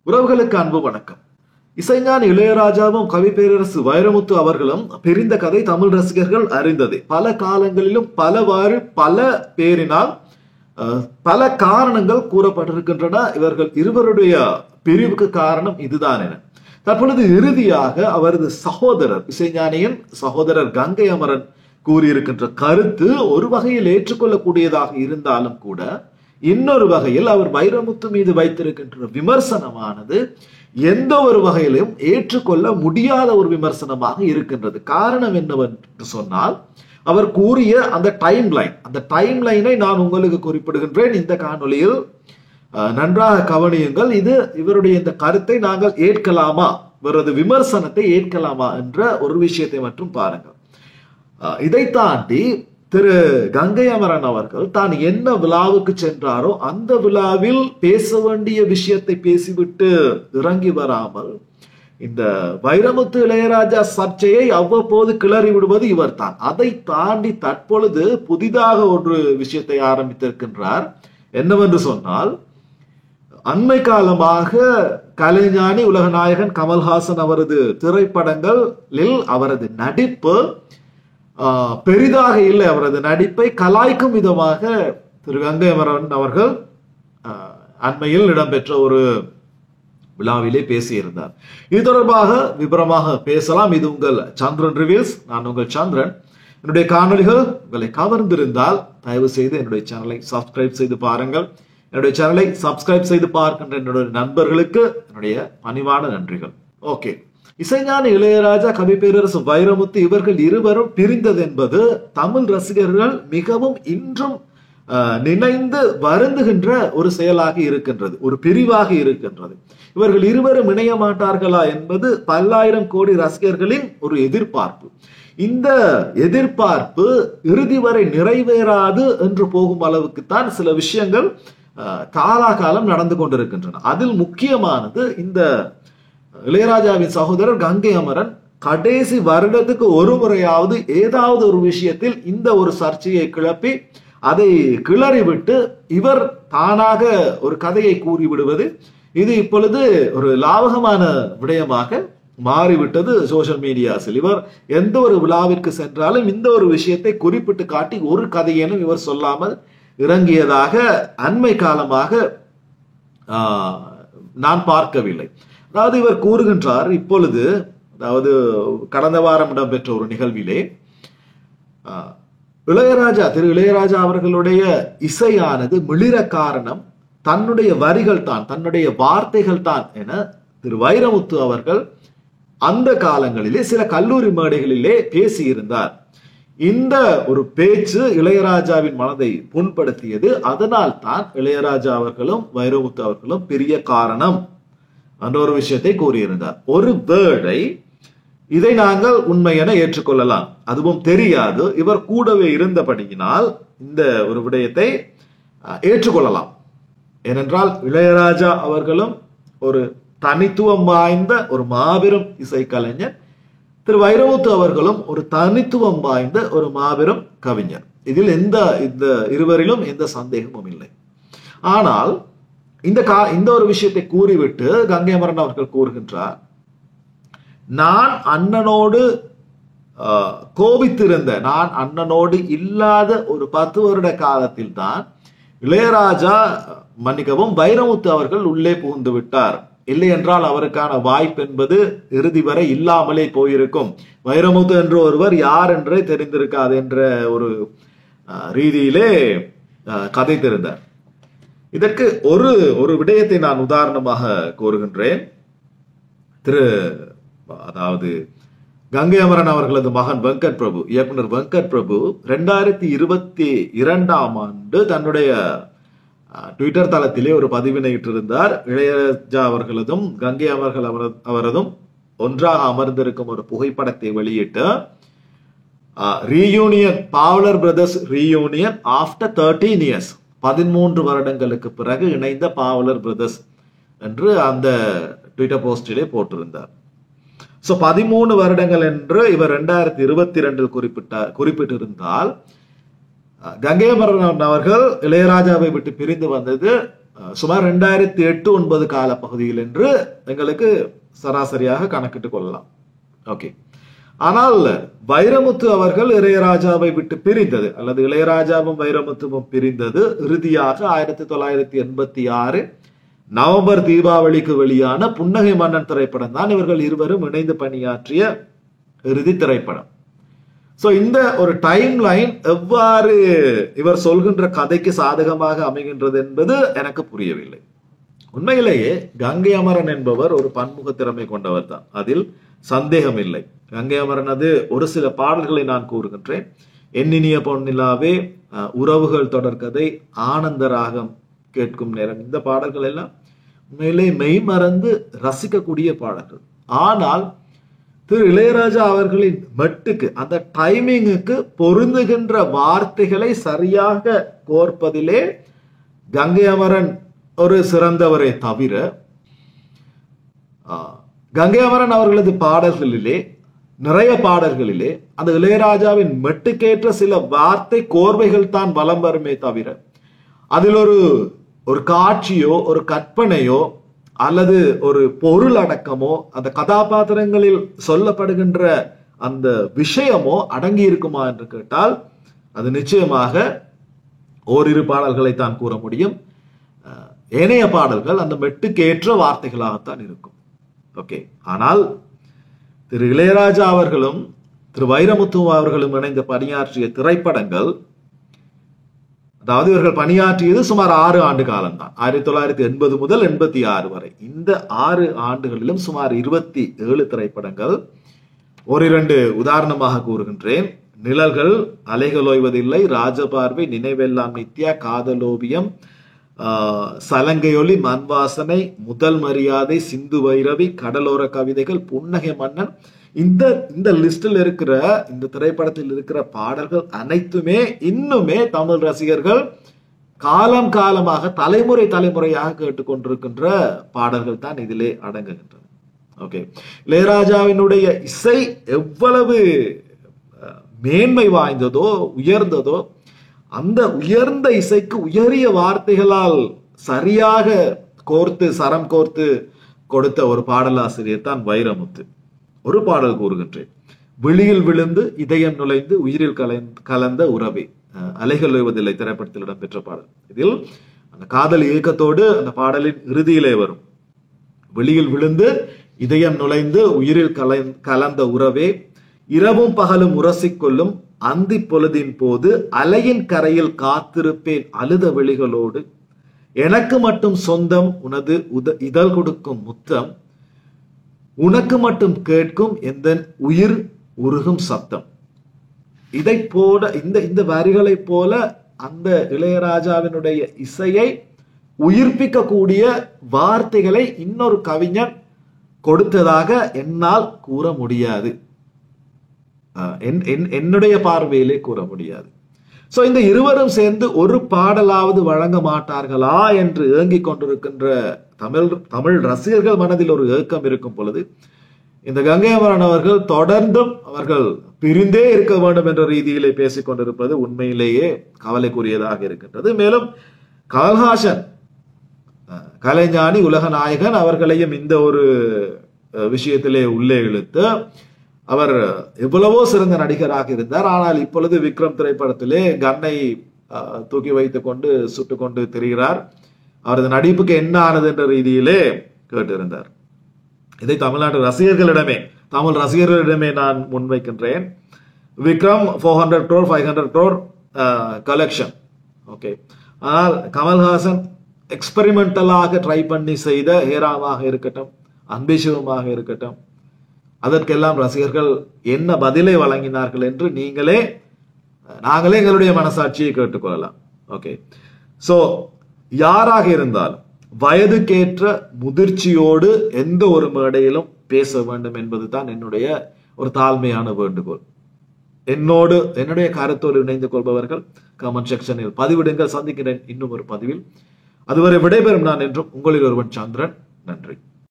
உறவுகளுக்கு அன்பு வணக்கம். இசைஞானி இளையராஜாவும் கவி பேரரசு வைரமுத்து அவர்களும் பிரிந்த கதை தமிழ் ரசிகர்கள் அறிந்ததே. பல காலங்களிலும் பலவாறு பல பேரினால் பல காரணங்கள் கூறப்பட்டிருக்கின்றன. இவர்கள் இருவருடைய பிரிவுக்கு காரணம் இதுதான் என தற்பொழுது இறுதியாக அவரது சகோதரர் இசைஞானியின் சகோதரர் கங்கை அமரன் கூறியிருக்கின்ற கருத்து ஒரு வகையில் ஏற்றுக்கொள்ளக்கூடியதாக இருந்தாலும் கூட இன்னொரு வகையில் அவர் வைரமுத்து மீது வைத்திருக்கின்ற விமர்சனமானது எந்த ஒரு வகையிலும் ஏற்றுக்கொள்ள முடியாத ஒரு விமர்சனமாக இருக்கின்றது. காரணம் என்னவென்று சொன்னால், அவர் கூறிய அந்த டைம் லைனை நான் உங்களுக்கு குறிப்பிடுகின்றேன். இந்த காணொலியில் நன்றாக கவனியுங்கள். இது இவருடைய இந்த கருத்தை நாங்கள் ஏற்கலாமா, இவரது விமர்சனத்தை ஏற்கலாமா என்ற ஒரு விஷயத்தை மட்டும் பாருங்கள். இதை தாண்டி திரு கங்கை அமரன் அவர்கள் தான் என்ன விழாவுக்கு சென்றாரோ அந்த விழாவில் பேச வேண்டிய விஷயத்தை பேசிவிட்டு இறங்கி வராமல் இந்த வைரமுத்து இளையராஜா சர்ச்சையை அவ்வப்போது கிளறி விடுவது இவர் தான். அதை தாண்டி தற்பொழுது புதிதாக ஒரு விஷயத்தை ஆரம்பித்திருக்கின்றார். என்னவென்று சொன்னால், அண்மை காலமாக கலைஞானி உலகநாயகன் கமல்ஹாசன் அவரது திரைப்படங்களில் அவரது நடிப்பு பெரிதாக இல்லை. அவரது நடிப்பை கலாய்க்கும் விதமாக திரு கங்கை அமரன் அவர்கள் அண்மையில் இடம்பெற்ற ஒரு விழாவிலே பேசியிருந்தார். இது தொடர்பாக விபரமாக பேசலாம். இது உங்கள் சந்திரன் ரிவ்யூஸ். நான் உங்கள் சந்திரன். என்னுடைய காணொலிகள் உங்களை கவர்ந்திருந்தால் தயவு செய்து என்னுடைய சேனலை சப்ஸ்கிரைப் செய்து பாருங்கள். என்னுடைய சேனலை சப்ஸ்கிரைப் செய்து பார்க்கின்ற என்னுடைய நண்பர்களுக்கு என்னுடைய பணிவான நன்றிகள். ஓகே, இசைஞானி இளையராஜா கவி பேரரசு வைரமுத்து இவர்கள் இருவரும் பிரிந்தது என்பது தமிழ் ரசிகர்கள் மிகவும் இன்றும் நினைந்து வருந்துகின்ற ஒரு செயலாக இருக்கின்றது, ஒரு பிரிவாக இருக்கின்றது. இவர்கள் இருவரும் இணைய மாட்டார்களா என்பது பல்லாயிரம் கோடி ரசிகர்களின் ஒரு எதிர்பார்ப்பு. இந்த எதிர்பார்ப்பு இறுதி வரை நிறைவேறாது என்று போகும் அளவுக்குத்தான் சில விஷயங்கள் காலாகாலம் நடந்து கொண்டிருக்கின்றன. அதில் முக்கியமானது இந்த இளையராஜாவின் சகோதரர் கங்கை அமரன் கடைசி வருடத்துக்கு ஒரு முறையாவது ஏதாவது ஒரு விஷயத்தில் இந்த ஒரு சர்ச்சையை கிளப்பி அதை கிளறிவிட்டு இவர் தானாக ஒரு கதையை கூறிவிடுவது, இது இப்பொழுது ஒரு லாபகமான விடயமாக மாறிவிட்டது சோசியல் மீடியாஸில். இவர் எந்த ஒரு விழாவிற்கு சென்றாலும் இந்த ஒரு விஷயத்தை குறிப்பிட்டு காட்டி ஒரு கதையேனும் இவர் சொல்லாமல் இறங்கியதாக அண்மை காலமாக நான் பார்க்கவில்லை. அதாவது இவர் கூறுகின்றார், இப்பொழுது அதாவது கடந்த வாரம் இடம்பெற்ற ஒரு நிகழ்விலே திரு இளையராஜா அவர்களுடைய இசையானது மிளிர காரணம் தன்னுடைய வரிகள் தான், தன்னுடைய வார்த்தைகள் தான் என திரு வைரமுத்து அவர்கள் அந்த காலங்களிலே சில கல்லூரி மேடைகளிலே பேசியிருந்தார். இந்த ஒரு பேச்சு இளையராஜாவின் மனதை புண்படுத்தியது. அதனால் தான் இளையராஜா அவர்களும் வைரமுத்து அவர்களும் பெரிய காரணம் என்ற ஒரு விஷயத்தை கூறியிருந்தார். ஒரு வேர்டை இதை நாங்கள் உண்மை என ஏற்றுக்கொள்ளலாம், அதுவும் தெரியாது, இவர் கூடவே இருந்தபடியினால் இந்த ஒரு விடயத்தை ஏற்றுக்கொள்ளலாம். ஏனென்றால் இளையராஜா அவர்களும் ஒரு தனித்துவம் வாய்ந்த ஒரு மாபெரும் இசைக்கலைஞர், திரு வைரமுத்து அவர்களும் ஒரு தனித்துவம் வாய்ந்த ஒரு மாபெரும் கவிஞர். இதில் இந்த இருவரிலும் எந்த சந்தேகமும் இல்லை. ஆனால் இந்த ஒரு விஷயத்தை கூறிவிட்டு கங்கை அமரன் அவர்கள் கூறுகின்றார், நான் அண்ணனோடு கோபித்திருந்த, நான் அண்ணனோடு இல்லாத ஒரு 10 வருட காலத்தில் தான் இளையராஜா மன்னிக்கவும் வைரமுத்து அவர்கள் உள்ளே புகுந்து விட்டார். இல்லை என்றால் அவருக்கான வாய்ப்பு என்பது இறுதி வரை இல்லாமலே போயிருக்கும். வைரமுத்து என்ற ஒருவர் யார் என்றே தெரிந்திருக்காது என்ற ஒரு ரீதியிலே கதைத்திருந்தார். இதற்கு ஒரு விடயத்தை நான் உதாரணமாக கூறுகின்றேன். அதாவது கங்கை அமரன் அவர்களது மகன் வெங்கட் பிரபு, இயக்குனர் வெங்கட் பிரபு 2022ஆம் ஆண்டு தன்னுடைய ட்விட்டர் தளத்திலே ஒரு பதிவினை இட்டிருந்தார். இளையராஜா அவர்களதும் கங்கை அவரதும் ஒன்றாக அமர்ந்திருக்கும் ஒரு புகைப்படத்தை வெளியிட்டு ரீயூனியன், பாவலர் பிரதர்ஸ் ரீயூனியன் ஆஃப்டர் 13 இயர்ஸ், 13 வருடங்களுக்கு பிறகு இணைந்த பாவலர் பிரதர்ஸ் என்று அந்த ட்விட்டர் போஸ்டிலே போட்டிருந்தார். 13 வருடங்கள் என்று இவர் 2022 குறிப்பிட்டிருந்தால், கங்கை அமரன் அவர்கள் இளையராஜாவை விட்டு பிரிந்து வந்தது சுமார் 2008-9 கால பகுதியில் என்று எங்களுக்கு சராசரியாக கணக்கிட்டுக் கொள்ளலாம். ஓகே. ஆனால் வைரமுத்து அவர்கள் இளையராஜாவை விட்டு பிரிந்தது, அல்லது இளையராஜாவும் வைரமுத்துவும் பிரிந்தது இறுதியாக 1986 நவம்பர் தீபாவளிக்கு வெளியான புன்னகை மன்னன் திரைப்படம் தான் இவர்கள் இருவரும் இணைந்து பணியாற்றிய இறுதி திரைப்படம். சோ இந்த ஒரு டைம் லைன் எவ்வாறு இவர் சொல்கின்ற கதைக்கு சாதகமாக அமைகின்றது என்பது எனக்கு புரியவில்லை. உண்மையிலேயே கங்கை அமரன் என்பவர் ஒரு பன்முக திறமை கொண்டவர் தான், அதில் சந்தேகம் இல்லை. கங்கை அமரன் அது ஒரு சில பாடல்களை நான் கூறுகின்றேன். எண்ணினிய பொன்னிலாவே, உறவுகள் தொடர்கதை, ஆனந்த ராகம் கேட்கும் நேரம், இந்த பாடல்கள் எல்லாம் உண்மையிலே மெய் மறந்து ரசிக்கக்கூடிய பாடல்கள். ஆனால் திரு இளையராஜா அவர்களின் மெட்டுக்கு, அந்த டைமிங்குக்கு பொருந்துகின்ற வார்த்தைகளை சரியாக கோர்ப்பதிலே கங்கை அமரன் ஒரு சிறந்தவரை தவிர, கங்கை அமரன் அவர்களது பாடல்களிலே, நிறைய பாடல்களிலே அந்த இளையராஜாவின் மெட்டுக்கேற்ற சில வார்த்தை கோர்வைகள் தான் வலம் வருமே தவிர, அதில் ஒரு காட்சியோ ஒரு கற்பனையோ அல்லது ஒரு பொருள் அடக்கமோ அந்த கதாபாத்திரங்களில் சொல்லப்படுகின்ற அந்த விஷயமோ அடங்கி இருக்குமா என்று கேட்டால் அது நிச்சயமாக ஓரிரு பாடல்களை தான் கூற முடியும். ஏனைய பாடல்கள் அந்த மெட்டுக்கேற்ற வார்த்தைகளாகத்தான் இருக்கும். ஓகே. ஆனால் திரு இளையராஜா அவர்களும் திரு வைரமுத்து அவர்களும் இணைந்து பணியாற்றிய திரைப்படங்கள், அதாவது இவர்கள் பணியாற்றியது சுமார் 6 ஆண்டு காலம் தான், 1980 முதல் 86 வரை. இந்த 6 ஆண்டுகளிலும் சுமார் 27 திரைப்படங்கள். ஓரிரண்டு உதாரணமாக கூறுகின்றேன். நிழல்கள், அலைகள் ஓய்வதில்லை, ராஜபார்வை, நினைவெல்லாம் நித்யா, காதலோவியம், சலங்கையொலி, மண்வாசனை, முதல் மரியாதை, சிந்து வைரவி, கடலோர கவிதைகள், புன்னகை மன்னன். இந்த லிஸ்டில் இருக்கிற, இந்த திரைப்படத்தில் இருக்கிற பாடல்கள் அனைத்துமே இன்னுமே தமிழ் ரசிகர்கள் காலம் காலமாக தலைமுறையாக கேட்டுக்கொண்டிருக்கின்ற பாடல்கள் தான் இதிலே அடங்குகின்றன. ஓகே. இளையராஜாவினுடைய இசை எவ்வளவு மேன்மை வாய்ந்ததோ, உயர்ந்ததோ, அந்த உயர்ந்த இசைக்கு உயரிய வார்த்தைகளால் சரியாக கோர்த்து சரம் கோர்த்து கொடுத்த ஒரு பாடலாசிரியர் தான் வைரமுத்து. ஒரு பாடல் கூறுகின்றேன். விழியில் விழுந்து இதயம் நுழைந்து உயிரில் கலந்த உறவே, அலைகள் ஓய்வதில்லை திரைப்படத்தில் இடம்பெற்ற பாடல். இதில் அந்த காதல் இயக்கத்தோடு அந்த பாடலின் இறுதியிலே வரும். விழியில் விழுந்து இதயம் நுழைந்து உயிரில் கலந்த உறவே, இரவும் பகலும் உரசிக்கொள்ளும் அந்தி பொழுதின் போது அலையின் கரையில் காத்திருப்பேன் அழுத விழிகளோடு, எனக்கு மட்டும் சொந்தம் உனது இதழ் கொடுக்கும் முத்தம், உனக்கு மட்டும் கேட்கும் எந்த உயிர் உருகும் சத்தம். இதை போல இந்த வரிகளை போல அந்த இளையராஜாவினுடைய இசையை உயிர்ப்பிக்கக்கூடிய வார்த்தைகளை இன்னொரு கவிஞர் கொடுத்ததாக என்னால் கூற முடியாது, என்னுடைய பார்வையிலே கூற முடியாது. சோ இந்த இருவரும் சேர்ந்து ஒரு பாடலாவது வழங்க மாட்டார்களா என்று ஏங்கிக் கொண்டிருக்கின்ற தமிழ் ரசிகர்கள் மனதில் ஒரு ஏக்கம் இருக்கும் பொழுது, இந்த கங்கை அமரன் அவர்கள் தொடர்ந்தும் அவர்கள் பிரிந்தே இருக்க வேண்டும் என்ற ரீதியிலே பேசிக் கொண்டிருப்பது உண்மையிலேயே கவலைக்குரியதாக இருக்கின்றது. மேலும் கமல்ஹாசன், கலைஞானி, உலக நாயகன் அவர்களையும் இந்த ஒரு விஷயத்திலே உள்ளே இழுத்து, அவர் எவ்வளவோ சிறந்த நடிகராக இருந்தார். ஆனால் இப்பொழுது விக்ரம் திரைப்படத்திலே கண்ணை தூக்கி வைத்துக் கொண்டு சுட்டுக் கொண்டு திரிகிறார். அவரது நடிப்புக்கு என்ன ஆனது என்ற ரீதியிலே கேட்டிருந்தார். இதை தமிழ்நாட்டு ரசிகர்களிடமே, தமிழ் ரசிகர்களிடமே நான் முன்வைக்கின்றேன். Vikram 400 crore 500 crore collection. Okay. ஆனால் கமல்ஹாசன் எக்ஸ்பெரிமெண்டலாக ட்ரை பண்ணி செய்த ஹேராமாக இருக்கட்டும், அன்பிஷிவமாக இருக்கட்டும், அதற்கெல்லாம் ரசிகர்கள் என்ன பதிலை வழங்கினார்கள் என்று நாங்களே எங்களுடைய மனசாட்சியை கேட்டுக்கொள்ளலாம். ஓகே. சோ யாராக இருந்தாலும் வயதுக்கேற்ற முதிர்ச்சியோடு எந்த ஒரு மேடையிலும் பேச வேண்டும் என்பதுதான் என்னுடைய ஒரு தாழ்மையான வேண்டுகோள். என்னுடைய கருத்தோடு இணைந்து கொள்பவர்கள் கமெண்ட் செக்ஷனில் பதிவிடுங்கள். சந்திக்கிறேன் இன்னும் ஒரு பதிவில். அதுவரை விடைபெறும் நான் என்றும் உங்களில் ஒருவன் சந்திரன். நன்றி.